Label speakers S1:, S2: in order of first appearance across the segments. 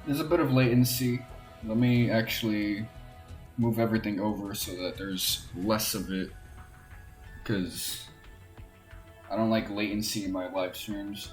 S1: There's a bit of latency. Let me actually move everything over so that there's less of it, because I don't like latency in my live streams.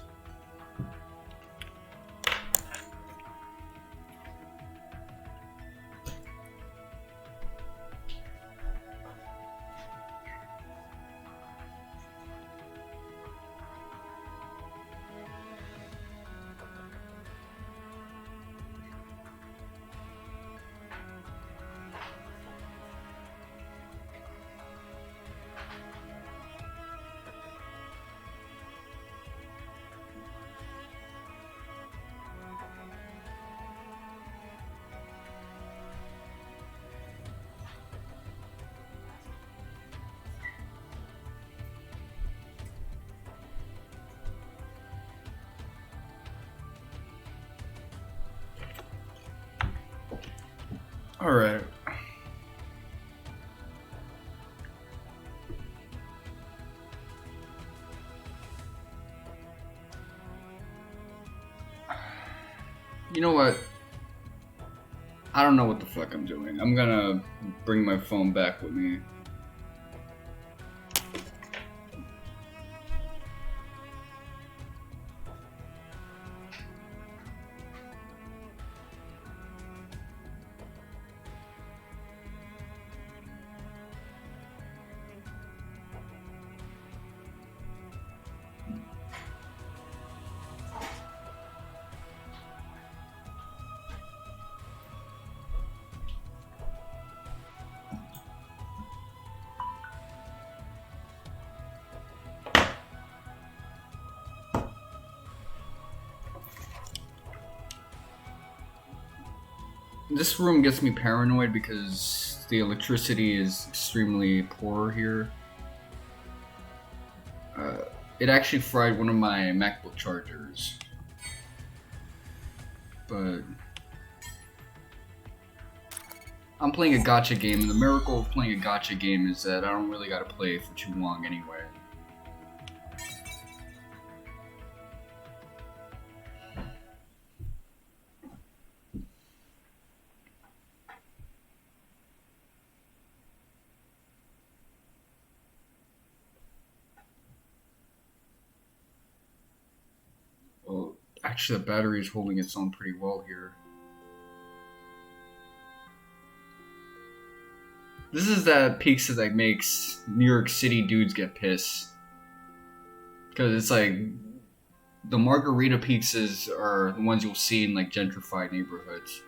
S1: All right. You know what? I don't know what the fuck I'm doing. I'm gonna bring my phone back with me. This room gets me paranoid because the electricity is extremely poor here. It actually fried one of my MacBook chargers. But I'm playing a gacha game, and the miracle of playing a gacha game is that I don't really gotta play for too long anyway. Well, actually the battery is holding its own pretty well here. This is that pizza that makes New York City dudes get pissed. Because it's like, the margarita pizzas are the ones you'll see in like gentrified neighborhoods.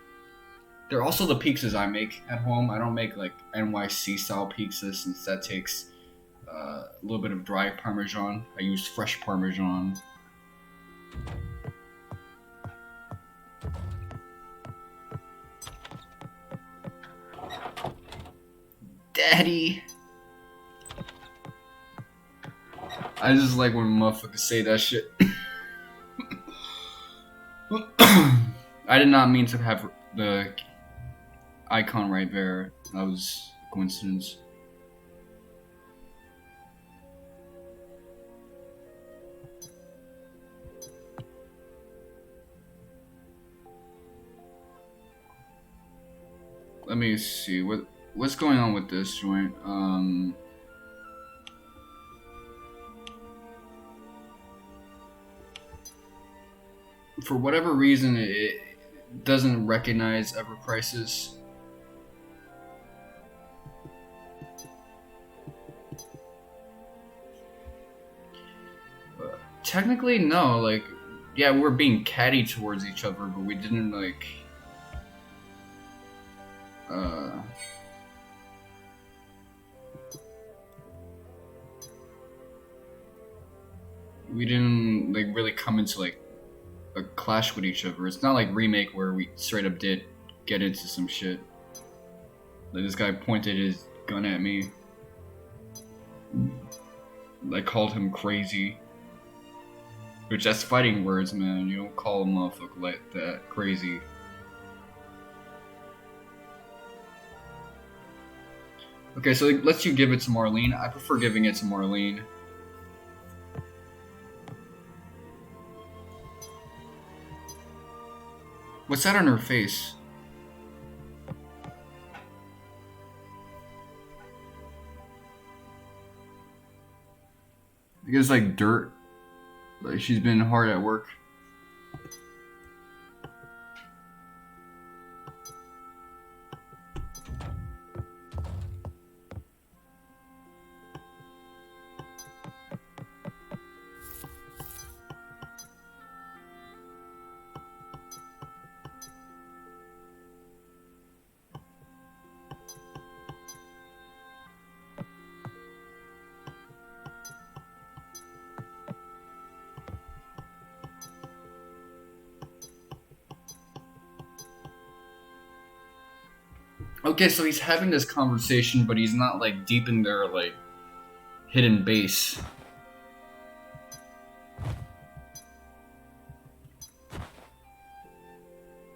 S1: They're also the pizzas I make at home. I don't make like NYC style pizzas, since that takes a little bit of dry Parmesan. I use fresh Parmesan. Daddy! I just like when motherfuckers say that shit. I did not mean to have the icon right there. That was a coincidence. Let me see what's going on with this joint. For whatever reason, it doesn't recognize Ever Crisis. Technically, no. Like, yeah, we're being catty towards each other, but we didn't like. We didn't like really come into like a clash with each other. It's not like Remake where we straight up did get into some shit. Like, this guy pointed his gun at me. I called him crazy. Which, that's fighting words, man. You don't call a motherfucker like that crazy. Okay, so it lets you give it to Marlene. I prefer giving it to Marlene. What's that on her face? I guess like dirt. Like she's been hard at work. Okay, so he's having this conversation, but he's not like deep in their like hidden base.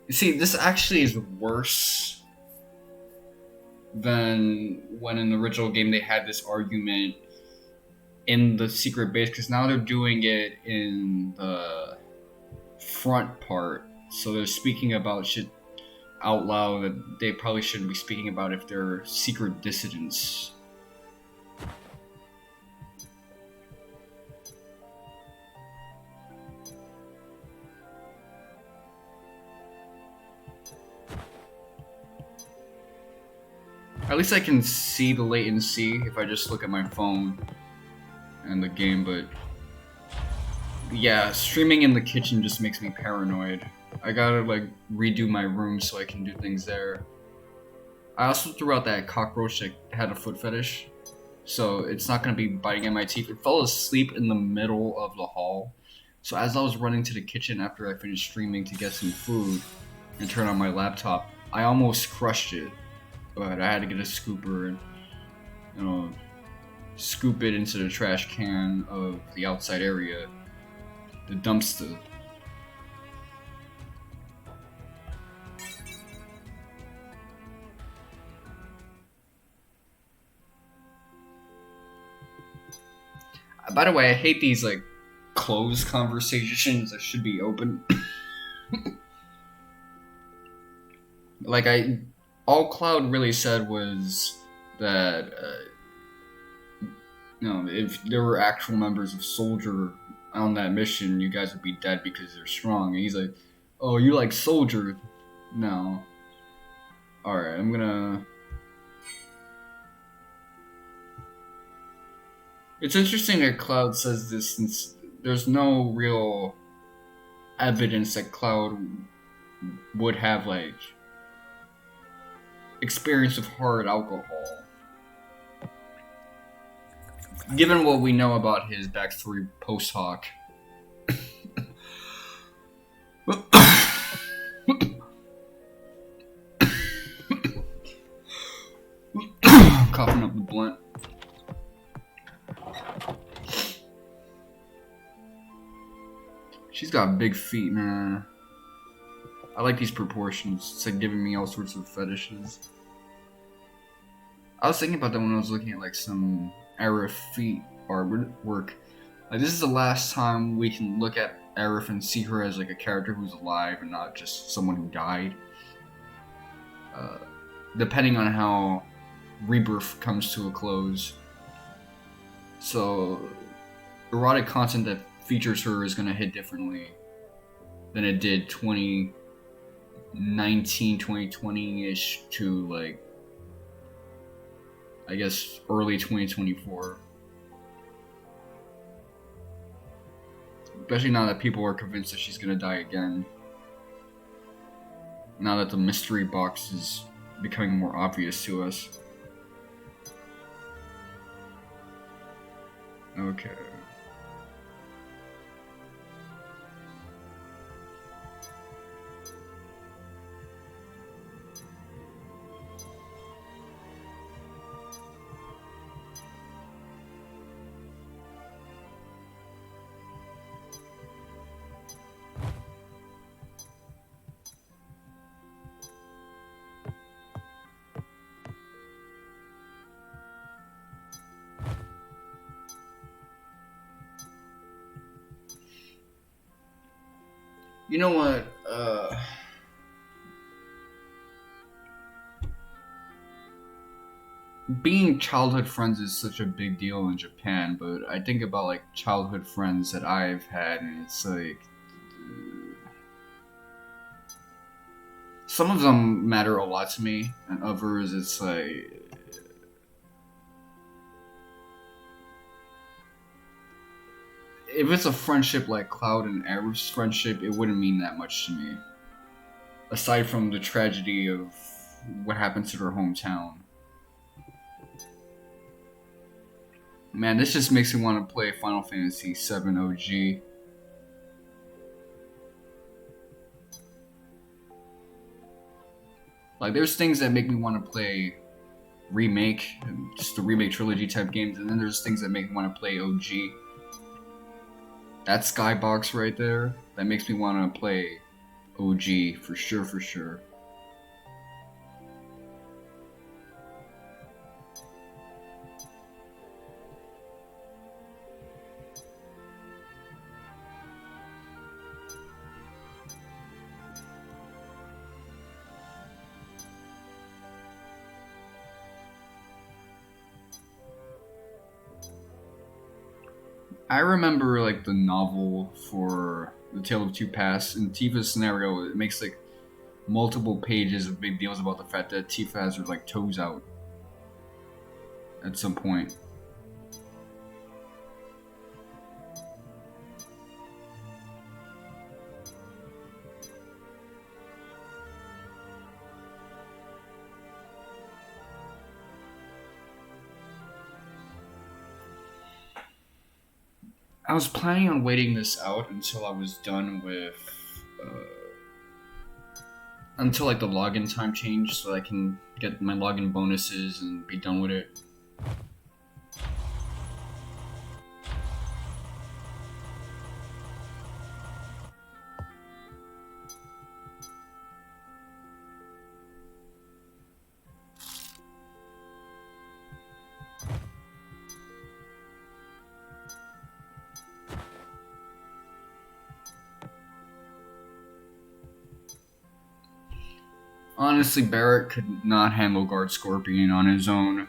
S1: You see, this actually is worse than when in the original game they had this argument in the secret base, because now they're doing it in the front part. So they're speaking about shit out loud that they probably shouldn't be speaking about if they're secret dissidents. At least I can see the latency if I just look at my phone and the game, but yeah, streaming in the kitchen just makes me paranoid. I gotta like redo my room so I can do things there. I also threw out that cockroach that had a foot fetish, so it's not gonna be biting at my teeth. It fell asleep in the middle of the hall, so as I was running to the kitchen after I finished streaming to get some food and turn on my laptop, I almost crushed it, but I had to get a scooper and, you know, scoop it into the trash can of the outside area, the dumpster. By the way, I hate these like closed conversations that should be open. Like all Cloud really said was that you know, if there were actual members of Soldier on that mission, you guys would be dead because they're strong. And he's like, "Oh, you like Soldier? No. All right, I'm gonna." It's interesting that Cloud says this since there's no real evidence that Cloud would have like experience of hard alcohol. Given what we know about his backstory post hoc. Coughing up the blunt. She's got big feet, man. I like these proportions. It's like giving me all sorts of fetishes. I was thinking about that when I was looking at like some Arif feet artwork. Like this is the last time we can look at Arif and see her as like a character who's alive and not just someone who died. Depending on how Rebirth comes to a close. So erotic content that features her is going to hit differently than it did 2019, 2020-ish to like, I guess, early 2024. Especially now that people are convinced that she's going to die again. Now that the mystery box is becoming more obvious to us. Okay. You know what? being childhood friends is such a big deal in Japan, but I think about like childhood friends that I've had, and it's like some of them matter a lot to me, and others it's like if it's a friendship like Cloud and Arab's friendship, it wouldn't mean that much to me. Aside from the tragedy of what happened to their hometown. Man, this just makes me want to play Final Fantasy VII OG. Like, there's things that make me want to play remake, just the remake trilogy type games, and then there's things that make me want to play OG. That skybox right there, that makes me want to play OG for sure, for sure. I remember like the novel for The Tale of Two Paths. In Tifa's scenario, it makes like multiple pages of big deals about the fact that Tifa has her like toes out at some point. I was planning on waiting this out until I was done with, until like the login time changed, so I can get my login bonuses and be done with it. Honestly, Barrett could not handle Guard Scorpion on his own.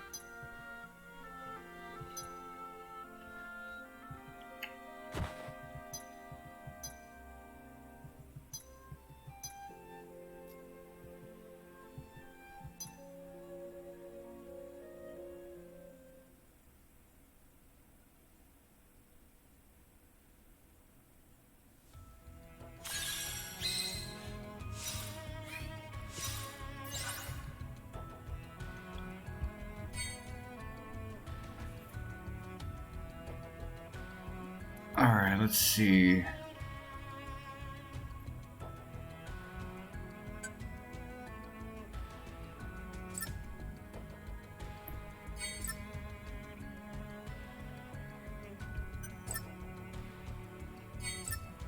S1: Alright, let's see.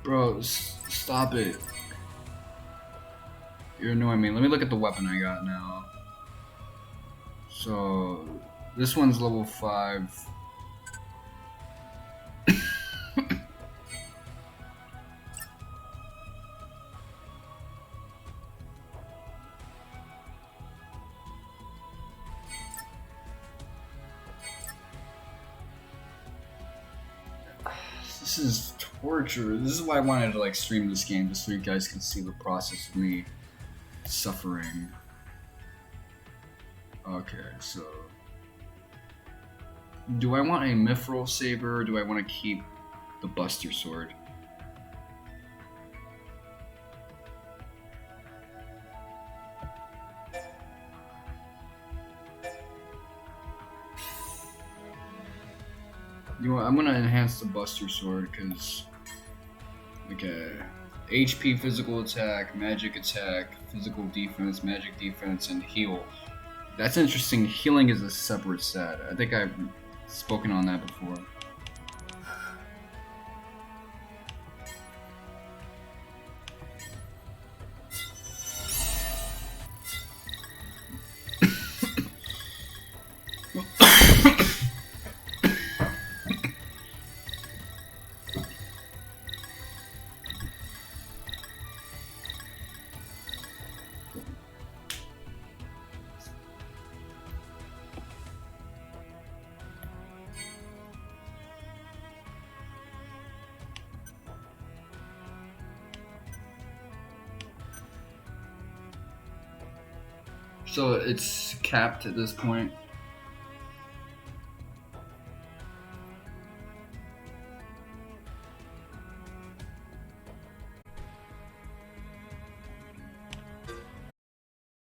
S1: Bro, stop it. You're annoying me. Let me look at the weapon I got now. So, this one's level 5. This is torture. This is why I wanted to like stream this game, just so you guys can see the process of me suffering. Okay, so do I want a Mithril Saber or do I want to keep the Buster Sword? You know what, I'm gonna enhance the Buster Sword because, okay, HP, physical attack, magic attack, physical defense, magic defense, and heal. That's interesting. Healing is a separate stat. I think I've spoken on that before. So it's capped at this point.